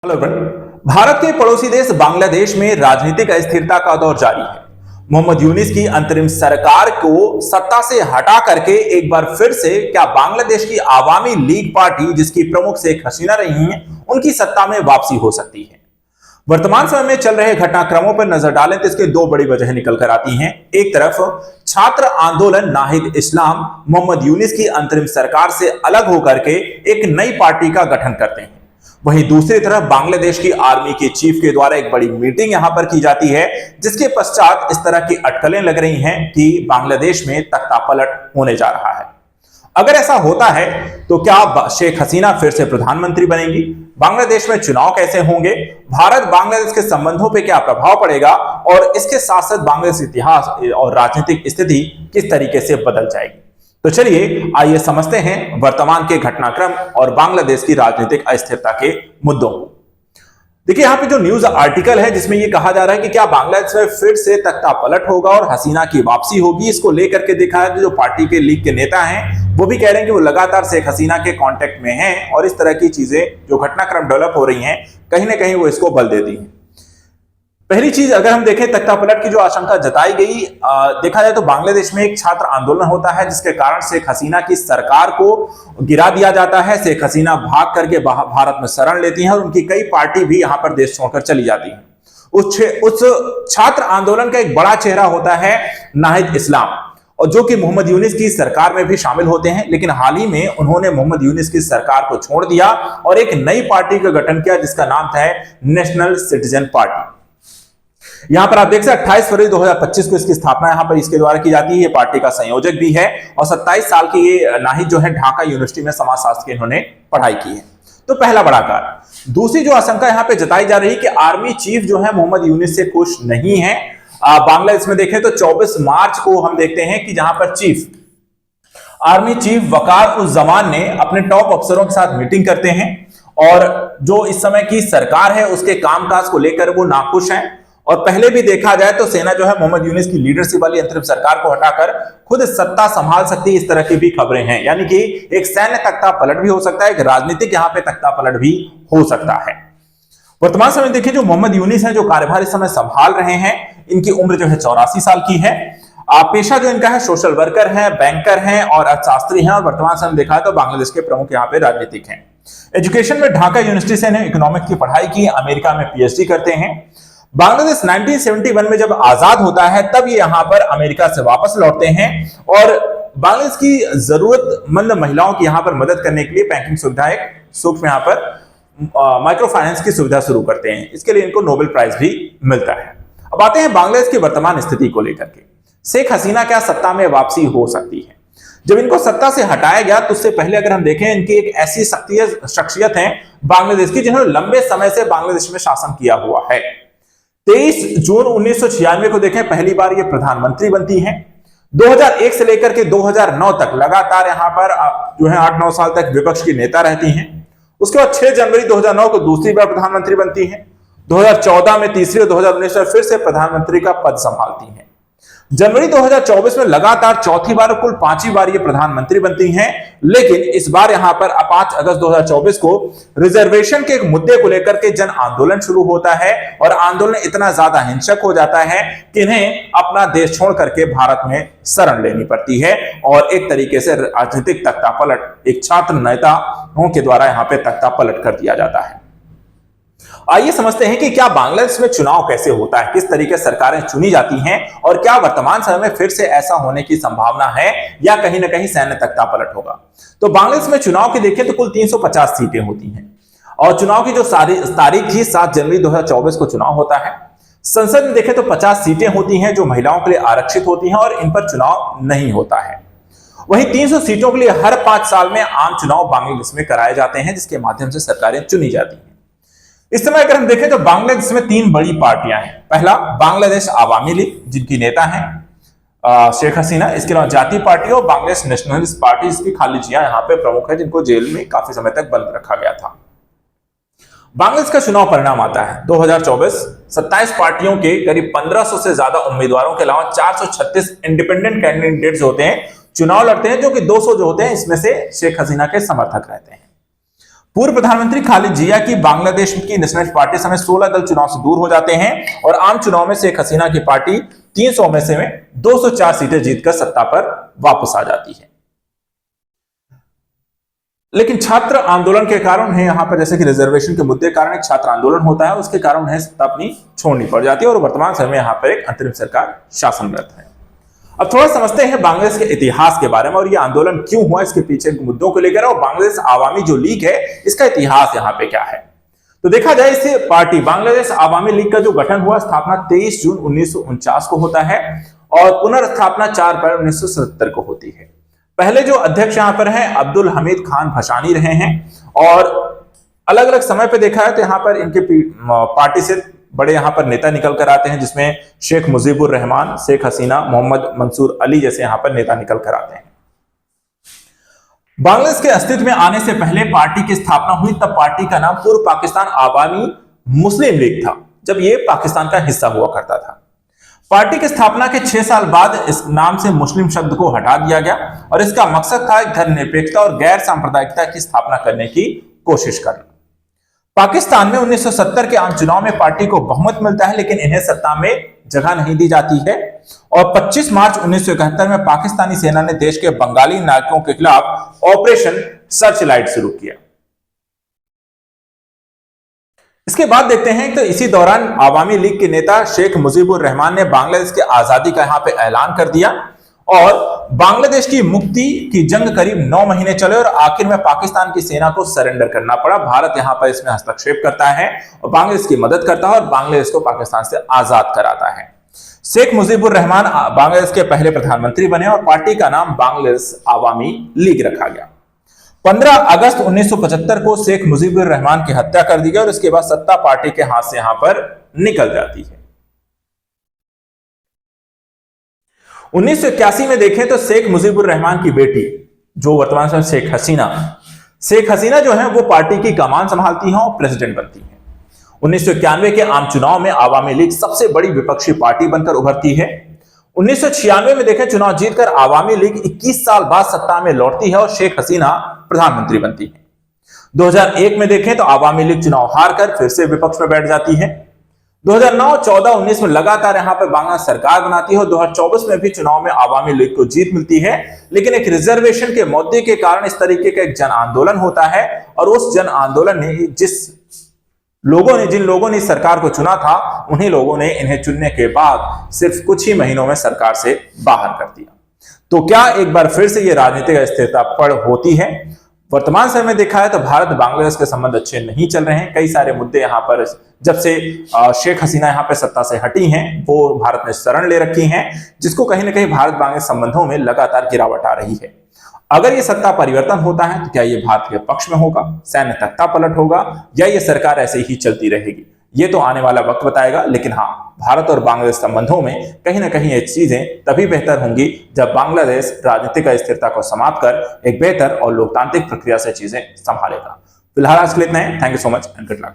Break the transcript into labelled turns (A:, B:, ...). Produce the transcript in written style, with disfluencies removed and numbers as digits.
A: Hello friend. Bharat के पड़ोसी देश बांग्लादेश में राजनीतिक अस्थिरता का दौर जारी है। मोहम्मद यूनिस की अंतरिम सरकार को सत्ता से हटा करके एक बार फिर से क्या बांग्लादेश की आवामी लीग पार्टी, जिसकी प्रमुख शेख हसीना रही हैं, उनकी सत्ता में वापसी हो सकती है। वर्तमान समय में चल रहे घटनाक्रमों पर नजर डालें तो इसके दो बड़ी वजह निकल कर आती हैं। एक तरफ छात्र आंदोलन नाहिद इस्लाम मोहम्मद यूनिस की अंतरिम सरकार से अलग होकर के एक नई पार्टी का गठन करते हैं। वहीं दूसरी तरफ बांग्लादेश की आर्मी के चीफ के द्वारा एक बड़ी मीटिंग यहां पर की जाती है, जिसके पश्चात इस तरह की अटकलें लग रही हैं कि बांग्लादेश में तख्तापलट होने जा रहा है। अगर ऐसा होता है तो क्या शेख हसीना फिर से प्रधानमंत्री बनेंगी? बांग्लादेश में चुनाव कैसे होंगे? भारत बांग्लादेश के संबंधों पर क्या प्रभाव पड़ेगा? और इसके साथ साथ बांग्लादेश इतिहास और राजनीतिक स्थिति किस तरीके से बदल जाएगी? तो चलिए आइए समझते हैं वर्तमान के घटनाक्रम और बांग्लादेश की राजनीतिक अस्थिरता के मुद्दों को। देखिए यहाँ पे जो न्यूज आर्टिकल है जिसमें ये कहा जा रहा है कि क्या बांग्लादेश में फिर से तख्ता पलट होगा और हसीना की वापसी होगी। इसको लेकर के देखा है कि जो पार्टी के लीग के नेता हैं वो भी कह रहे हैं कि वो लगातार शेख हसीना के कांटेक्ट में हैं और इस तरह की चीजें जो घटनाक्रम डेवलप हो रही हैं कहीं ना कहीं वो इसको बल देती हैं। पहली चीज अगर हम देखें तख्तापलट की जो आशंका जताई गई, देखा जाए तो बांग्लादेश में एक छात्र आंदोलन होता है जिसके कारण शेख हसीना की सरकार को गिरा दिया जाता है। शेख हसीना भाग करके भारत में शरण लेती हैं और उनकी कई पार्टी भी यहां पर देश छोड़कर चली जाती है। उस छात्र आंदोलन का एक बड़ा चेहरा होता है नाहिद इस्लाम, और जो कि मोहम्मद यूनिस की सरकार में भी शामिल होते हैं, लेकिन हाल ही में उन्होंने मोहम्मद यूनिस की सरकार को छोड़ दिया और एक नई पार्टी का गठन किया जिसका नाम था नेशनल सिटीजन पार्टी। यहां पर आप देख सकते हैं 28 फरवरी 2025 को इसकी स्थापना यहां पर इसके द्वारा की जाती है। ये पार्टी का संयोजक भी है और 27 साल की ये नाहिद जो है ढाका यूनिवर्सिटी में समाजशास्त्र की इन्होंने पढ़ाई की है। तो पहला बड़ा कारण। दूसरी जो आशंका यहां पे जताई जा रही है कि आर्मी चीफ जो है मोहम्मद यूनिस से खुश नहीं है। बांग्लादेश में देखें तो 24 मार्च को हम देखते हैं कि जहां पर आर्मी चीफ वकार उस जमान ने अपने टॉप अफसरों के साथ मीटिंग करते हैं और जो इस समय की सरकार है उसके कामकाज को लेकर वो नाखुश हैं। और पहले भी देखा जाए तो सेना जो है मोहम्मद यूनिस की लीडरशिप वाली अंतरिम सरकार को हटाकर खुद सत्ता संभाल सकती है, इस तरह की भी खबरें हैं। यानी कि एक सैन्य तख्ता पलट भी हो सकता है, एक राजनीतिक यहां पे तख्ता पलट भी हो सकता है। वर्तमान समय देखिए जो मोहम्मद यूनिस है जो कार्यभार इस समय संभाल रहे हैं, इनकी उम्र जो है 84 साल की है। पेशा जो इनका है सोशल वर्कर है, बैंकर हैं और अर्थशास्त्री हैं और वर्तमान समय देखा है तो बांग्लादेश के प्रमुख यहाँ पे राजनीतिक हैं। एजुकेशन में ढाका यूनिवर्सिटी से इन्हें इकोनॉमिक्स की पढ़ाई की, अमेरिका में पीएचडी करते हैं। बांग्लादेश 1971 में जब आजाद होता है तब ये यहां पर अमेरिका से वापस लौटते हैं और बांग्लादेश की जरूरतमंद महिलाओं की यहां पर मदद करने के लिए बैंकिंग सुविधा एक सूक्ष्म यहां पर माइक्रो फाइनेंस की सुविधा शुरू करते हैं। इसके लिए इनको नोबेल प्राइज भी मिलता है। अब आते हैं बांग्लादेश की वर्तमान स्थिति को लेकर के। शेख हसीना क्या सत्ता में वापसी हो सकती है? जब इनको सत्ता से हटाया गया तो उससे पहले अगर हम देखें इनकी एक ऐसी शख्सियत है बांग्लादेश की जिन्होंने लंबे समय से बांग्लादेश में शासन किया हुआ है। 23 जून 1996 को देखें पहली बार ये प्रधानमंत्री बनती हैं। 2001 से लेकर के 2009 तक लगातार यहां पर जो है 8-9 साल तक विपक्ष की नेता रहती हैं। उसके बाद 6 जनवरी 2009 को दूसरी बार प्रधानमंत्री बनती हैं। 2014 में तीसरी और 2019 में फिर से प्रधानमंत्री का पद संभालती हैं। जनवरी 2024 में लगातार चौथी बार कुल 5वीं बार ये प्रधानमंत्री बनती हैं, लेकिन इस बार यहां पर 5 अगस्त 2024 को रिजर्वेशन के एक मुद्दे को लेकर के जन आंदोलन शुरू होता है और आंदोलन इतना ज्यादा हिंसक हो जाता है कि इन्हें अपना देश छोड़ करके भारत में शरण लेनी पड़ती है और एक तरीके से राजनीतिक तख्तापलट एक छात्र नेताओं के द्वारा यहां पर तख्तापलट कर दिया जाता है। आइए समझते हैं कि क्या बांग्लादेश में चुनाव कैसे होता है, किस तरीके से सरकारें चुनी जाती हैं और क्या वर्तमान समय में फिर से ऐसा होने की संभावना है या कहीं ना कहीं सैन्य तख्ता पलट होगा। तो बांग्लादेश में चुनाव की देखें तो कुल 350 सीटें होती हैं और चुनाव की जो तारीख थी 7 जनवरी 2024 को चुनाव होता है। संसद में देखें तो 50 सीटें होती हैं जो महिलाओं के लिए आरक्षित होती हैं और इन पर चुनाव नहीं होता है। वहीं 300 सीटों के लिए हर 5 साल में आम चुनाव बांग्लादेश में कराए जाते हैं जिसके माध्यम से सरकारें चुनी जाती हैं। इस समय अगर हम देखें तो बांग्लादेश में 3 बड़ी पार्टियां हैं। पहला बांग्लादेश आवामी लीग जिनकी नेता हैं शेख हसीना, इसके अलावा जातीय पार्टी और बांग्लादेश नेशनलिस्ट पार्टी, इसकी खालिद जिया यहाँ पे प्रमुख है जिनको जेल में काफी समय तक बंद रखा गया था। बांग्लादेश का चुनाव परिणाम आता है 2024। 27 पार्टियों के करीब 1500 से ज्यादा उम्मीदवारों के अलावा 436 इंडिपेंडेंट कैंडिडेट्स होते हैं, चुनाव लड़ते हैं, जो कि 200 जो होते हैं इसमें से शेख हसीना के समर्थक रहते हैं। पूर्व प्रधानमंत्री खालिद जिया की बांग्लादेश की नेशनलिस्ट पार्टी समेत 16 दल चुनाव से दूर हो जाते हैं और आम चुनाव में शेख हसीना की पार्टी 300 में से 204 सीटें जीतकर सत्ता पर वापस आ जाती है। लेकिन छात्र आंदोलन के कारण है यहां पर, जैसे कि रिजर्वेशन के मुद्दे के कारण एक छात्र आंदोलन होता है, उसके कारण उन्हें सत्ता अपनी छोड़नी पड़ जाती है और वर्तमान समय में यहां पर एक अंतरिम सरकार शासनरत है। अब थोड़ा समझते हैं बांग्लादेश के इतिहास के बारे में और यह आंदोलन क्यों हुआ, इसके पीछे के मुद्दों को लेकर, और बांग्लादेश आवामी जो लीग है इसका इतिहास यहां पे क्या है। तो देखा जाए इस पार्टी बांग्लादेश आवामी लीग का जो गठन हुआ, स्थापना 23 जून 1949 को होता है और पुनर्स्थापना 4 अप्रैल 1977 को होती है। पहले जो अध्यक्ष यहां पर हैं अब्दुल हमीद खान भशानी रहे हैं और अलग अलग समय पे देखा है तो यहां पर इनके पार्टी से बड़े यहां पर नेता निकल कर आते हैं, जिसमें शेख मुजीबुर रहमान, शेख हसीना, मोहम्मद मंसूर अली जैसे यहां पर नेता निकल कर आते हैं। बांग्लादेश के अस्तित्व में आने से पहले पार्टी की स्थापना हुई, तब पार्टी का नाम पूर्व पाकिस्तान आवामी मुस्लिम लीग था, जब यह पाकिस्तान का हिस्सा हुआ करता था। पार्टी की स्थापना के 6 साल बाद इस नाम से मुस्लिम शब्द को हटा दिया गया और इसका मकसद था धर्मनिरपेक्षता और गैर सांप्रदायिकता की स्थापना करने की कोशिश करना। पाकिस्तान में 1970 के आम चुनाव में पार्टी को बहुमत मिलता है, लेकिन इन्हें सत्ता में जगह नहीं दी जाती है और 25 मार्च 1971 में पाकिस्तानी सेना ने देश के बंगाली नागरिकों के खिलाफ ऑपरेशन सर्चलाइट शुरू किया। इसके बाद देखते हैं तो इसी दौरान आवामी लीग के नेता शेख मुजीबुर रहमान ने बांग्लादेश की आजादी का यहां पे ऐलान कर दिया और बांग्लादेश की मुक्ति की जंग करीब 9 महीने चले और आखिर में पाकिस्तान की सेना को सरेंडर करना पड़ा। भारत यहां पर इसमें हस्तक्षेप करता है और बांग्लादेश की मदद करता है और बांग्लादेश को पाकिस्तान से आजाद कराता है। शेख मुजीबुर रहमान बांग्लादेश के पहले प्रधानमंत्री बने और पार्टी का नाम बांग्लादेश आवामी लीग रखा गया। 15 अगस्त 1975 को शेख मुजीबुर रहमान की हत्या कर दी गई और इसके बाद सत्ता पार्टी के हाथ से यहां पर निकल जाती है। 1981 में देखें तो शेख मुजीबुर रहमान की बेटी जो वर्तमान में शेख हसीना जो है वो पार्टी की कमान संभालती हैं और प्रेसिडेंट बनती हैं। 1991 के आम चुनाव में आवामी लीग सबसे बड़ी विपक्षी पार्टी बनकर उभरती है। 1996 में देखें चुनाव जीतकर आवामी लीग 21 साल बाद सत्ता में लौटती है और शेख हसीना प्रधानमंत्री बनती है। 2001 में देखें तो आवामी लीग चुनाव हारकर फिर से विपक्ष में बैठ जाती है। 2009, 14, 19 में लगातार यहां पर बांग्लादेश सरकार बनाती है और 2024 में भी चुनाव में आवामी लीग को जीत मिलती है, लेकिन एक रिजर्वेशन के मुद्दे के कारण इस तरीके का एक जन आंदोलन होता है और उस जन आंदोलन ने जिन लोगों ने सरकार को चुना था उन्हीं लोगों ने इन्हें चुनने के बाद सिर्फ कुछ ही महीनों में सरकार से बाहर कर दिया। तो क्या एक बार फिर से यह राजनीतिक अस्थिरता पड़ होती है? वर्तमान समय में देखा है तो भारत बांग्लादेश के संबंध अच्छे नहीं चल रहे हैं। कई सारे मुद्दे यहां पर जब से शेख हसीना यहां पर सत्ता से हटी हैं वो भारत ने शरण ले रखी हैं, जिसको कहीं ना कहीं भारत बांग्लादेश संबंधों में लगातार गिरावट आ रही है। अगर ये सत्ता परिवर्तन होता है तो क्या ये भारत के पक्ष में होगा, सैन्य तख्ता पलट होगा, या ये सरकार ऐसे ही चलती रहेगी? ये तो आने वाला वक्त बताएगा। लेकिन हाँ, भारत और बांग्लादेश संबंधों में कहीं ना कहीं ये चीजें तभी बेहतर होंगी जब बांग्लादेश राजनीतिक अस्थिरता को समाप्त कर एक बेहतर और लोकतांत्रिक प्रक्रिया से चीजें संभालेगा। फिलहाल आज के लिए इतना है। Thank you so much and good luck.